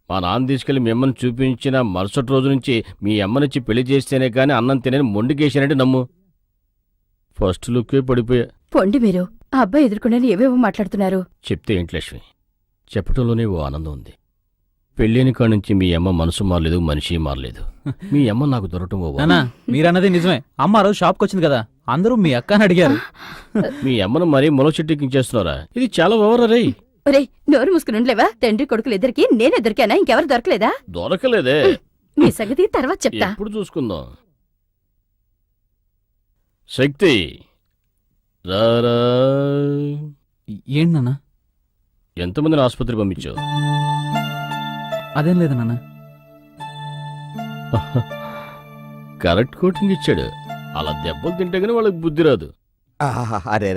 మా నాన్న తీసుకెళ్లి మీ అమ్మని చూపించిన మరుసటి రోజు నుంచి మీ అమ్మనిచ్చి పెళ్లి చేస్తేనే కానీ అన్నం తినని మొండికేసానంటే నమ్ము. ఫస్ట్ లుక్కే పడిపోయా.
పొండి మీరు, ఆ అబ్బాయి ఎదుర్కొనే ఏవేవో మాట్లాడుతున్నారు.
చెప్తే ఏంటి లక్ష్మి, చెప్పటంలోనే ఓ ఆనందం ఉంది. పెళ్ళైన కాడి నుంచి మీ అమ్మ మనసు మారలేదు, మనిషి మారలేదు. మీ అమ్మ నాకు దొరకటం ఓ
నానా, మీరన్నది నిజమే. అమ్మ రోజు షాప్కి వచ్చింది కదా, అందరూ మీ అక్క అని అడిగారు.
మీ అమ్మను మరీ మొల చెట్టుకించేస్తున్నారా? ఇది చాలా ఓవరే.
ఒరే, నోరు మూసుకుని ఉండలేవా? తండ్రి కొడుకులు ఇద్దరికి నేను దొరికానా? ఇంకెవరు దొరకలేదా?
దొరకలేదే.
మీ సంగతి తర్వాత చెప్తా.
ఎప్పుడు చూసుకుందాం. శక్తి రారా.
ఏంటి నాన్న?
ఎంతమందిని ఆసుపత్రి పంపించావు?
అదేం లేదు నాన్న.
కరెక్ట్ కోటింగ్ ఇచ్చాడు. అలా దెబ్బలు తింటే గానీ వాళ్ళకి బుద్ధి రాదు.
అరే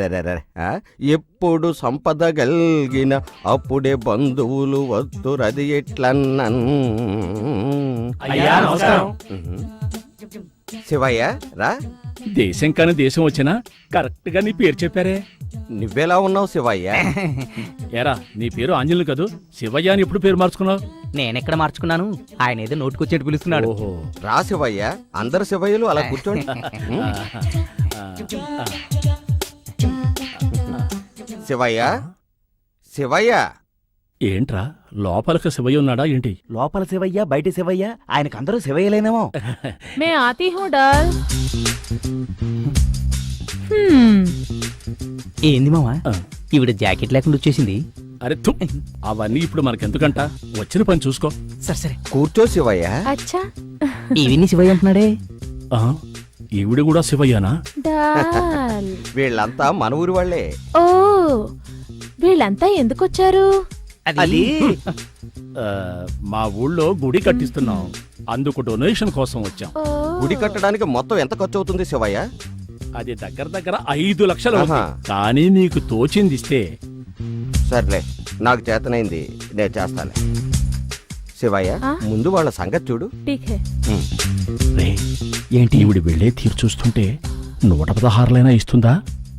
ఎప్పుడు సంపద గల్గిన అప్పుడే బంధువులు వద్దురది ఎట్లన్నన్.
అయ్యా నమస్కారం.
శివయ్య రా.
దేశం కాని దేశం వచ్చినా కరెక్ట్ గా నీ పేరు చెప్పారే.
నువ్వెలా ఉన్నావు శివయ్య?
ఏరా, నీ పేరు ఆంజనేయులు కదూ, శివయ్య అని ఎప్పుడు పేరు మార్చుకున్నావు?
నేనెక్కడ మార్చుకున్నాను, ఆయన ఏదో నోటుకొచ్చేట్టు పిలుస్తున్నాడు.
ఓహో.
రా శివయ్య, అందరు శివయ్యలు అలా కూర్చోండి. శివయ్య శివయ్య.
ఏంట్రా, లోపలకు శివయ్య ఉన్నాడా ఏంటి?
లోపల శివయ్య బయట శివయ్య, ఆయనకందరూ శివయ్యలేనేమో.
మే ఆతి హూ డాల్.
ఏంది మావా, ఈవిడ జాకెట్ లేకుండా వచ్చేసింది.
అరే థు, అవన్నీ ఇప్పుడు మనకెందుకంట, వచ్చిన పని చూసుకో.
సరే
కూర్చో శివయ్య.
అచ్చా
ఈవిని శివయ్య అంటున్నాడే.
ఆ, ఈవిడ కూడా శివయ్యనా?
డాల్.
వీళ్ళంతా మన ఊరి వాళ్ళే.
ఓ, వీళ్ళంతా ఎందుకొచ్చారు?
అది
ఆ, మా ఊళ్ళో గుడి కట్టిస్తున్నాం, అందుకు డొనేషన్ కోసం వచ్చాం.
ఓ.
గుడి కట్టడానికి మొత్తం ఎంత ఖర్చు అవుతుంది శివయ్య?
అది దగ్గర దగ్గర 5 లక్షలు అవుతుంది.
ఆహా.
కానీ నీకు తోచింది ఇస్తే.
సర్లే, నాకు చేతనైంది నేను చేస్తాను. శివయ్య,
ఆ?
ముందు వాళ్ళ సంగతి చూడు.
ఠీక్ హై.
రే, ఏంటి ఈవిడ వెళ్ళే తీరు చూస్తుంటే 116 ఇస్తుందా?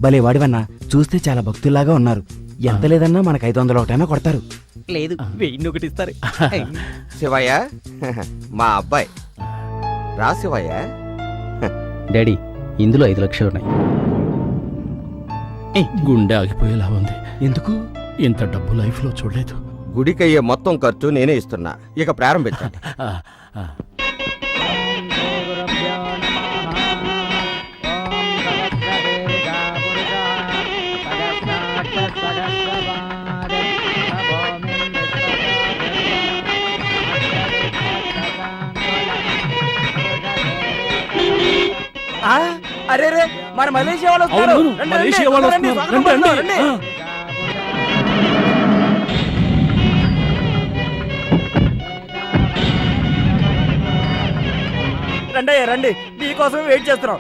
భలే వాడివన్నా, చూస్తే చాలా భక్తుల్లాగా ఉన్నారు. ఎంత లేదన్నా మనకు 501 కొడతారు. లేదు, 1001 ఇస్తారు.
శివయ్య, మా అబ్బాయి. రా శివయ్య.
డాడీ, ఇందులో 5 లక్షలు ఉన్నాయి.
గుండె ఆగిపోయేలా ఉంది.
ఎందుకు?
ఇంత డబ్బు లైఫ్ లో చూడలేదు.
గుడికయ్యే మొత్తం ఖర్చు నేనే ఇస్తున్నా, ఇక ప్రారంభించండి.
ఆ, ఆ.
అరే రే, మన మలేషియా వాళ్ళు వస్తున్నారు.
అవును,
రండి,
మలేషియా
రండి,
వాళ్ళు
రండి,
వస్తున్నారు.
స్వాగతం
రండి,
రండి.
రండి.
రండి అయ్యా, రండి, మీకోసం వెయిట్ చేస్తున్నాం.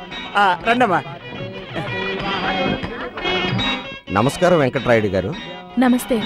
రండమ్మా.
నమస్కారం వెంకట్రాయుడు గారు.
నమస్తే.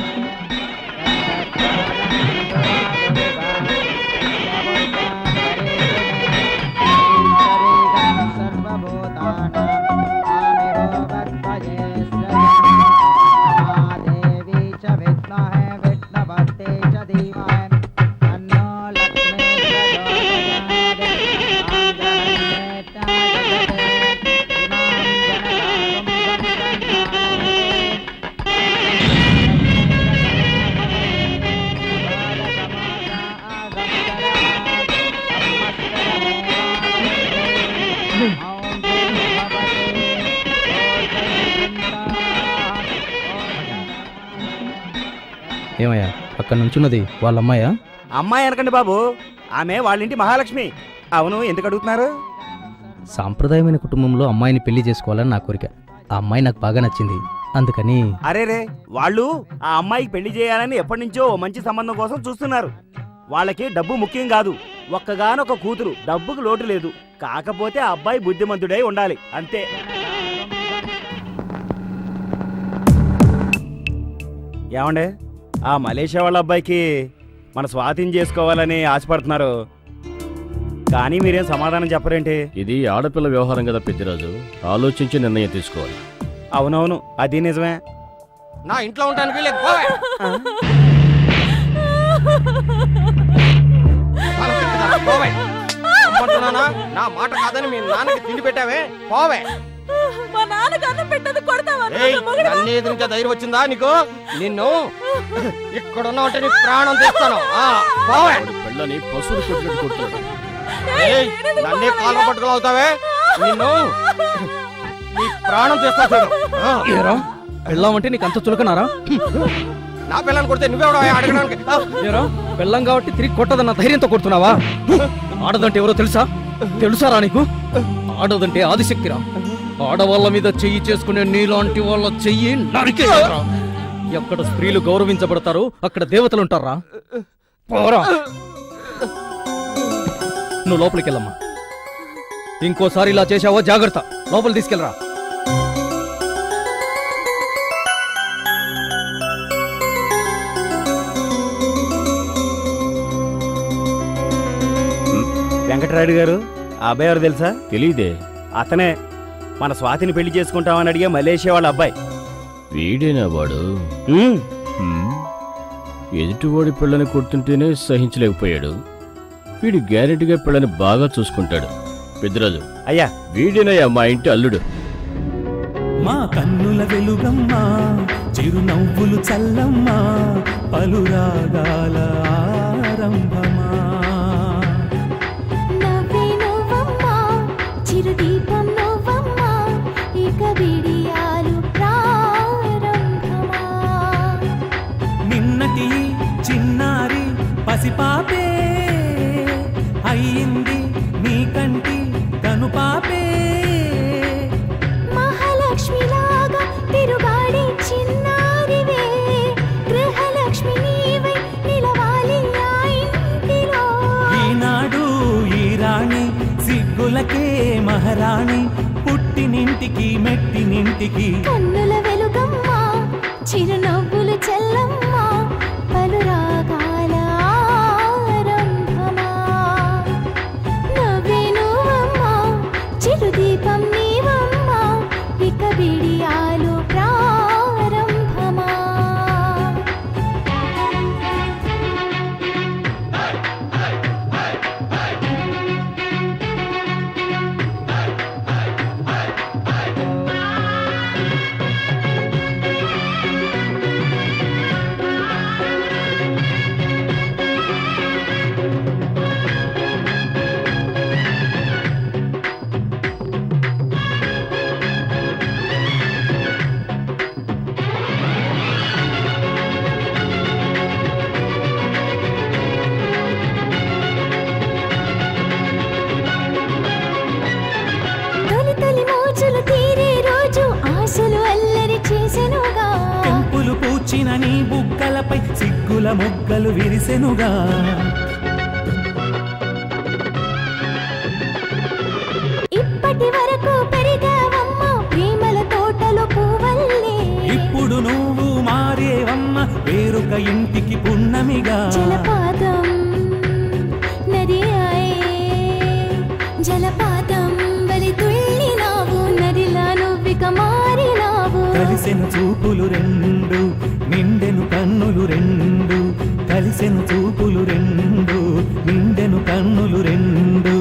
ఏమయ్యా అక్కడ నుంచున్నది వాళ్ళ అమ్మాయా?
అమ్మాయి అనకండి బాబు, ఆమె వాళ్ళింటి మహాలక్ష్మి. అవును, ఎందుకు అడుగుతున్నారు?
సాంప్రదాయమైన కుటుంబంలో అమ్మాయిని పెళ్లి చేసుకోవాలని నా కోరిక. ఆ అమ్మాయి నాకు బాగా నచ్చింది, అందుకని.
అరేరే, వాళ్ళు ఆ అమ్మాయికి పెళ్లి చేయాలని ఎప్పటి నుంచో ఓ మంచి సంబంధం కోసం చూస్తున్నారు. వాళ్ళకి డబ్బు ముఖ్యం కాదు, ఒక్కగానొక కూతురు, డబ్బుకు లోటు లేదు. కాకపోతే ఆ అబ్బాయి బుద్ధిమంతుడై ఉండాలి, అంతే. ఏమండే, ఆ మలేషియా వాళ్ళ అబ్బాయికి మన స్వాధీనం చేసుకోవాలని ఆశపడుతున్నారు, కానీ మీరేం సమాధానం చెప్పరేంటి?
ఇది ఆడపిల్ల వ్యవహారం కదా పెద్దిరాజు, ఆలోచించి నిర్ణయం తీసుకోవాలి.
అవునవును, అది నిజమే.
నా ఇంట్లో ఉంటానికి వీలేదు, పోవే. పోవే. అమ్మంటున్నానా? నా మాట కాదని మీ నాన్నకి తిండి పెట్టావే, పోవే.
మా నాన్నకి అన్నం పెట్టదు కొడతావా?
ఏయ్, నన్ను ఎదిరించే ధైర్యం వచ్చిందా నీకు? నిన్ను ఇక్కడున్నావంటే నీ ప్రాణం తీస్తాను. పోవే.
పిల్లని పశువులు కొట్టినట్టు కొడుతున్నాడు.
ఏయ్, నన్నే కాళ్ళ పట్టుకుని అవుతావే, నిన్ను నీ ప్రాణం తీస్తా చూడు.
ఏరా పెళ్ళామంటే నీకు అంత చులకనారా?
నా పిల్లని కొడితే నువ్వెవడో అడగడానికి?
ఏరా పెళ్ళం కాబట్టి తిరిగి కొట్టదన్న ధైర్యంతో కొడుతున్నావా? ఆడదంటే ఎవరో తెలుసారా నీకు? ఆడదంటే ఆదిశక్తిరా. ఆడవాళ్ళ మీద చెయ్యి చేసుకునే నీలాంటి వాళ్ళ చెయ్యి నరికేయరా. ఎక్కడ స్త్రీలు గౌరవించబడతారో అక్కడ దేవతలుంటారా? పోరా, నువ్వు లోపలికి వెళ్ళమ్మా. ఇంకోసారి ఇలా చేశావో జాగ్రత్త, లోపల తీసుకెళ్ళరా.
వెంకటరాయుడు గారు, ఆ అబ్బాయి ఎవరు తెలుసా?
తెలీదే.
అతనే మన స్వాతిని పెళ్లి చేసుకుంటామని అడిగే మలేషియా వాళ్ళ అబ్బాయి.
వీడేనా వాడు? ఎదుటివాడి పిల్లని కొడుతుంటేనే సహించలేకపోయాడు. వీడు గ్యారెంటీగా పిల్లని బాగా చూసుకుంటాడు. పెద్దరాజు,
అయ్యా,
వీడేనయ్యా మా ఇంటి అల్లుడు.
మా కన్నుల వెలుగమ్మా, చిరునవ్వులు చల్లమ్మా, పలురాగాల ఆరంభమా.
నవ్వే నువ్వమ్మా, చిరుదీపం నువ్వమ్మా, ఇక విడియాలు ప్రారంభమా.
నిన్నటి చిన్నారి పసిపాపే అయ్యింది నీ కంటి కనుపాపే.
మహాలక్ష్మిలాగా తిరుగాడే చిన్నారివే, గృహలక్ష్మి నీవై నిలవాలి ఆ ఇంటిలో.
ఈనాడు ఈ రాణి సిగ్గులకే మహారాణి, పుట్టినింటికి మెట్టినింటికి.
కన్నుల వెలుగమ్మా, చిరునవ్వులు చెల్లమ్మా, పలురాగాల ఆరంభమా. నవ్వే నువ్వమ్మా, చిరుదీపం నీవమ్మా, ఇక విడియాలు ప్రారంభమా. తొలి తొలి మోజులు తీరే రోజు ఆశలు అల్లరి చేసెనుగా.
కెంపులు పూచిన నీ బుగ్గలపై సిగ్గుల మొగ్గలు విరిసెనుగా.
ఇప్పటి వరకు పెరిగావమ్మా, ప్రేమల తోటలో పువ్వల్లే.
ఇప్పుడు నువ్వు మారేవమ్మ, వేరొక ఇంటికి పున్నమిగా.
జలపాతం నది ఆయే, జలపాతం వలి తుళ్ళినావు, నదిలా నువ్విక మారినావు.
కలిసెను చూపులు రెండు, నిండెను కన్నులు రెండు. కలిసెను చూపులు రెండు, నిండెను కన్నులు రెండు.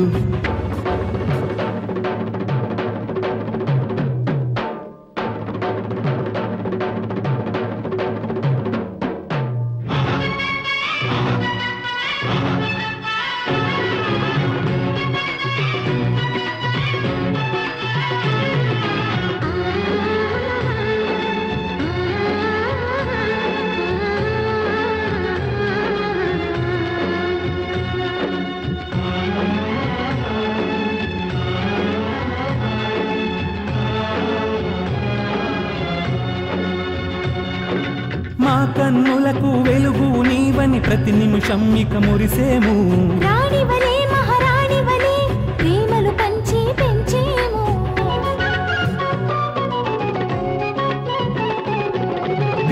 కన్నులకు వెలుగు నీవని ప్రతి నిమిషం ఇక మురిసేము.
రాణివలే మహారాణివలే ప్రేమలు పంచి పెంచేము.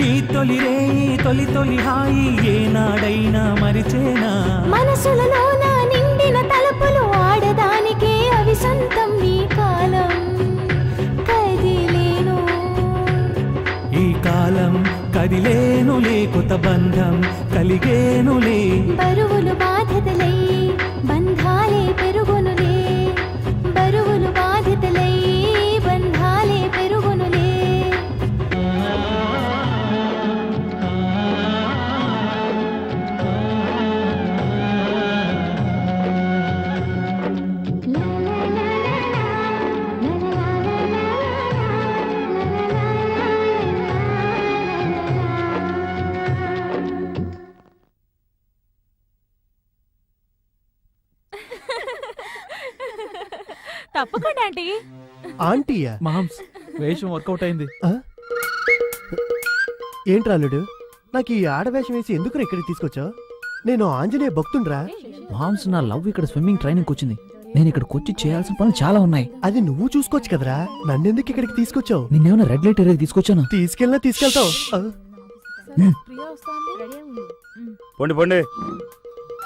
ఈ తొలి రేయి తొలి తొలి హాయి ఏనాడైనా మరిచేనా.
మనసులలో నా నిండిన తలపులు ఆడదానికే అవి సొంతం. ఈ కాలం కదిలేను,
ఈ కాలం కదిలేనులే, కొత్త బంధం కలిగేనులే.
బరువులు బాధ్యతలై బంధాలే పెరుగునులే. బరువులు బాధ్యతలై బంధాలే పెరుగునులే.
తప్పకుండా ఆంటీ.
ఆంటీయా?
మామ్స్ వేషం వర్కౌట్ అయింది.
ఏంట్రా అల్లుడు, నాకు ఈ ఆడవేషం వేసి ఎందుకు ఇక్కడికి తీసుకొచ్చావు? నేను ఆంజనేయ భక్తుండ్రా.
మామ్స్ నా లవ్ ఇక్కడ స్విమ్మింగ్ ట్రైనింగ్ వచ్చింది. నేను ఇక్కడికి వచ్చి చేయాల్సిన పనులు చాలా ఉన్నాయి.
అది నువ్వు చూసుకోవచ్చు కదరా, నన్నెందుకు ఇక్కడికి తీసుకొచ్చావు?
నిన్నేమైనా రెడ్ లైట్ ఏరియా తీసుకొచ్చాను.
తీసుకెళ్ళినా తీసుకెళ్తావు.
పొండి పొండి.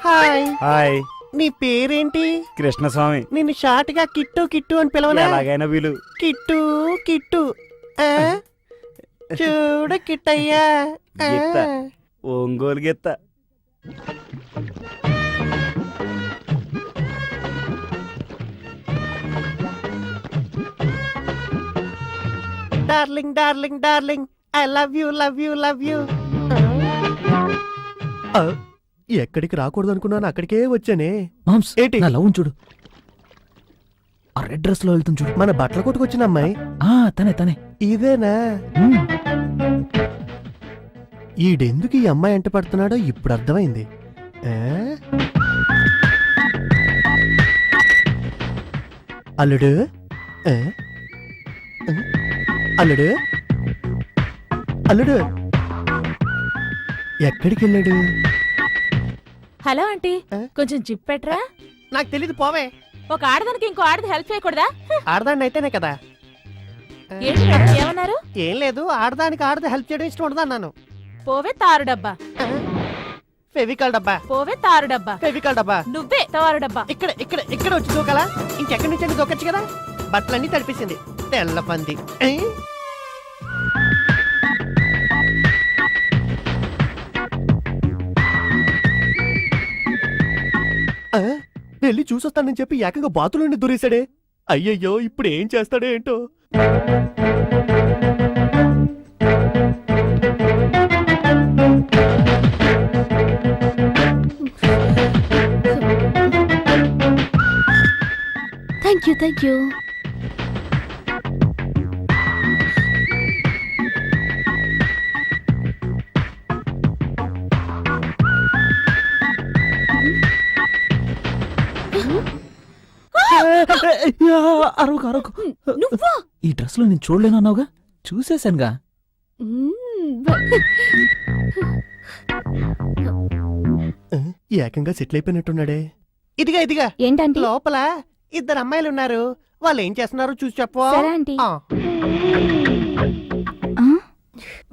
హాయ్,
హాయ్,
నీ పేరేంటి?
కృష్ణస్వామి.
నిన్ను షార్ట్ గా కిట్టు కిట్టు అని పిలవనా?
ఎలాగైనా వీలు.
కిట్టు కిట్టు ఆ? చూడు కిట్టయ్యా ఆ.
గిత్త. ఒంగోలు గెత్త.
Darling darling darling I love you love you love you.
ఎక్కడికి రాకూడదు అనుకున్నాను, అక్కడికే వచ్చానే.
మామ్స్
ఏంటి?
నా లవ్ చూడు, ఆ రెడ్ డ్రెస్ లో వెళ్తుంది చూడు.
మన బట్టల కొట్టుకొచ్చిన అమ్మాయి
తనే తనే.
ఇదేనా? ఈడెందుకు ఈ అమ్మాయి ఎంట పడుతున్నాడో ఇప్పుడు అర్థమైంది. ఆ? అల్లుడు ఆ? ఆ? అల్లుడు అల్లుడు ఎక్కడికి వెళ్ళాడు?
హలో ఆంటీ, కొంచెం జిప్ పెట్టరా.
నాకు తెలీదు, పోవే.
ఒక ఆడదానికి ఇంకో ఆడది హెల్ప్ చేయకూడదా?
ఆడదాన్ని అయితేనే కదా.
ఏంటి మేడం, ఏమన్నారు?
ఏం లేదు, ఆడదానికి ఆడది హెల్ప్ చేయడం ఇష్టం ఉండదు అన్నాను.
పోవే తారు డబ్బా.
ఫెవికాల్ డబ్బా.
పోవే తారు డబ్బా.
ఫెవికాల్ డబ్బా.
నువ్వే తారు డబ్బా.
ఇక్కడ ఇక్కడ ఇక్కడ వచ్చి దూకలా? ఇంకెక్కడి నుంచి అని దూకొచ్చు కదా. బట్టలన్నీ తడిపేసింది తెల్ల పంది.
వెళ్ళి చూసొస్తానని చెప్పి ఏకంగా బాతులోని దూరేశాడే. అయ్యయ్యో, ఇప్పుడు ఏం చేస్తాడో ఏంటో.
Thank you.
అరవకు అరవకు.
నువ్వా?
ఈ డ్రెస్ లో నేను చూడలేను అన్నావుగా, చూసేశానుగా.
ఏకంగా సెటిల్ అయిపోయినట్టున్నాడే.
ఇదిగా ఇదిగా
ఏంటంటే
లోపల ఇద్దరు అమ్మాయిలు ఉన్నారు, వాళ్ళు ఏం చేస్తున్నారో చూసి చెప్పు.
సరే ఆంటీ.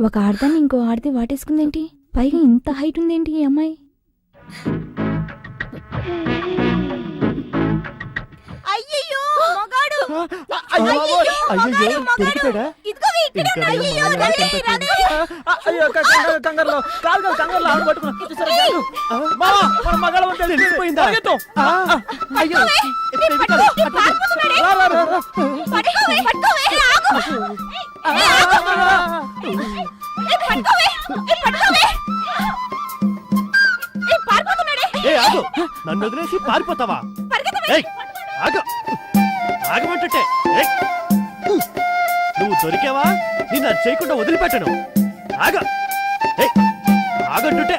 ఒక ఆడదాన్ని ఇంకో ఆడది వాటేసుకుందేంటి? పైగా ఇంత హైట్ ఉందేంటి ఈ అమ్మాయి?
అయ్యయ్యో మగాడు.
అయ్యో, దొరికిపోయాడా? ఇంకా
అయ్యో కంగారులో కంగారులో ఆవిడ పట్టుకున్నా. మావా, మన మగాళ్ళం
తెలిసిపోయిందా?
పరిగెత్తు.
అయ్యో,
రా, రా, రా, రా.
ఏ ఆగు, నన్ను వదిలేసి పారిపోతావా? ఏయ్, ఆగు, ఆగమంటుంటే. ఏయ్, నువ్వు దొరికావా? నిన్ను అది చేయకుండా వదిలిపెట్టను. ఆగ, ఏయ్, ఆగంటుంటే.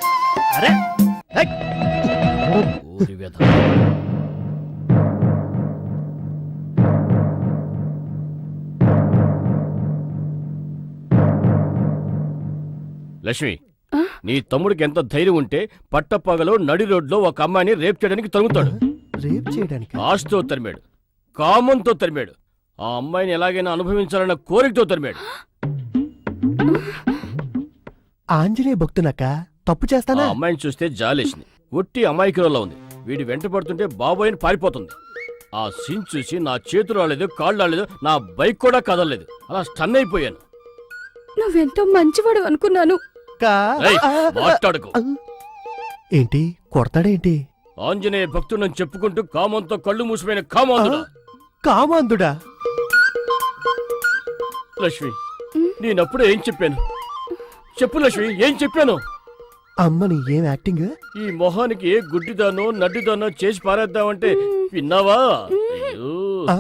అరే, ఏయ్.
లక్ష్మి, నీ తమ్ముడికి ఎంత ధైర్యం ఉంటే పట్టపగలో నడి రోడ్లో ఒక అమ్మాయిని రేప్ చేయడానికి తరుగుతాడు.
రేప్ చేయడానికి
ఆశతో తరిమాడు, కామంతో తరిమాడు, ఆ అమ్మాయిని ఎలాగైనా అనుభవించాలన్న కోరికతో తరిమాడు.
ఆంజనేయ భక్తునక్క తప్పు
ఆ
చేస్తానా?
అమ్మాయిని చూస్తే జాలేసింది. ఒట్టి అమాయకురాల్లా ఉంది. వీడి వెంట పడుతుంటే బాబోయని పారిపోతుంది. ఆ సీన్ చూసి నా చేతులు రాలేదు, కాళ్ళు రాలేదు, నా బైక్ కూడా కదలలేదు. అలా స్టన్ అయిపోయాను.
నువ్వెంతో మంచివాడు అనుకున్నాను.
ఏయ్, మాట్లాడకు.
ఏంటి కొడతాడేంటి?
ఆంజనేయ భక్తుడని చెప్పుకుంటూ కామంతో కళ్ళు మూసిపోయిన కామాంధుడా.
కామాంధుడా?
లక్ష్మి, నేనప్పుడే ఏం చెప్పాను? చెప్పు లక్ష్మి, ఏం చెప్పాను?
అమ్మని ఏం యాక్టింగ్?
ఈ మొహానికి ఏ గుడ్డిదానో నడ్డిదానో చేసి పారేద్దామంటే విన్నావా? అయ్యో.
ఆ?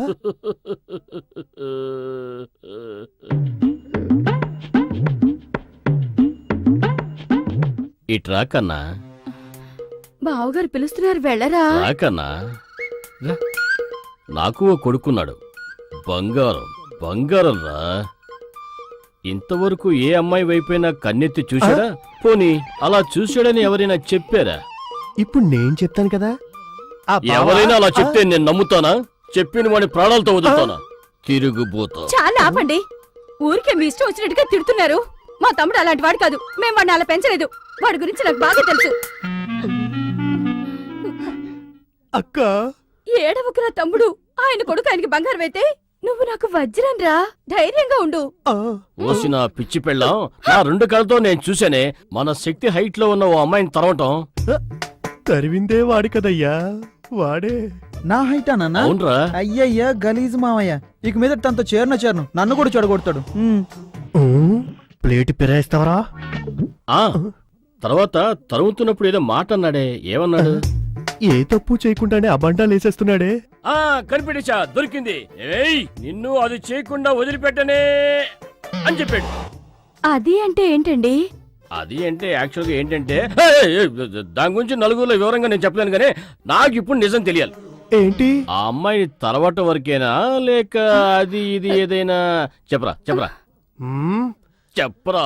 ఇట్రా కన్నా,
బావగారు పిలుస్తున్నారు, వెళ్ళరా.
రా కన్నా, రా. నాకు ఓ కొడుకున్నాడు. బంగారం బంగారం రా. ఇంతవరకు ఏ అమ్మాయి వైపైనా కన్నెత్తి చూశాడా? పోనీ అలా చూశాడని ఎవరైనా చెప్పారా?
ఇప్పుడు నేను చెప్తాను కదా. ఆ బావ-
ఎవరైనా అలా చెప్తే నేను నమ్ముతానా? చెప్పిన వాడి ప్రాణాలతో వదులుతానా? తిరుగుబోతా.
చాలా ఆపండి. ఊరికే మీ ఇష్టం వచ్చినట్టుగా తిడుతున్నారు. మా తమ్ముడు అలాంటి వాడు కాదు. మేము వాడిని అలా పెంచలేదు. వాడి గురించి నాకు బాగా తెలుసు.
అక్క
ఏడవకురా తమ్ముడు. ఆయన కొడుకు ఆయనకి బంగారం అయితే నువ్వు నాకు వజ్రం రా. ధైర్యంగా ఉండు.
ఓసిన పిచ్చి పెళ్ళాం, నా రెండు కళ్ళతో నేను చూశానే మన శక్తి హైట్ లో ఉన్న ఓ అమ్మాయిని తరవటం.
తరివిందే వాడి కదయ్యా, వాడే.
నా హైటా నాన్న?
అవునరా.
అయ్యయ్యా గలీజ్ మావయ్య, ఇక మీద తనతో చేరను నన్ను కూడా చెడగొడతాడు.
ప్లేట్ పిరాయిస్తావరా?
ఆ తర్వాత తరుముతున్నప్పుడు ఏదో మాట అన్నాడే, ఏమన్నాడు?
ఏ తప్పు చేయకుండానే అబండాలు వేసేస్తున్నాడే.
ఆ కనిపెట్టేశా, దొరికింది. ఏయ్, నిన్ను అది చేయకుండా వదిలిపెట్టనే అని చెప్పాడు.
అది అంటే ఏంటండి?
అది అంటే యాక్చువల్గా ఏంటంటే, దాని గురించి నలుగురిలో వివరంగా నేను చెప్పలేను, కానీ నాకు ఇప్పుడు నిజం తెలియాలి.
ఏంటి?
ఆ అమ్మాయిని తరవట వరకేనా, లేక అది ఇది ఏదైనా? చెప్పరా చెప్పరా చెప్పరా.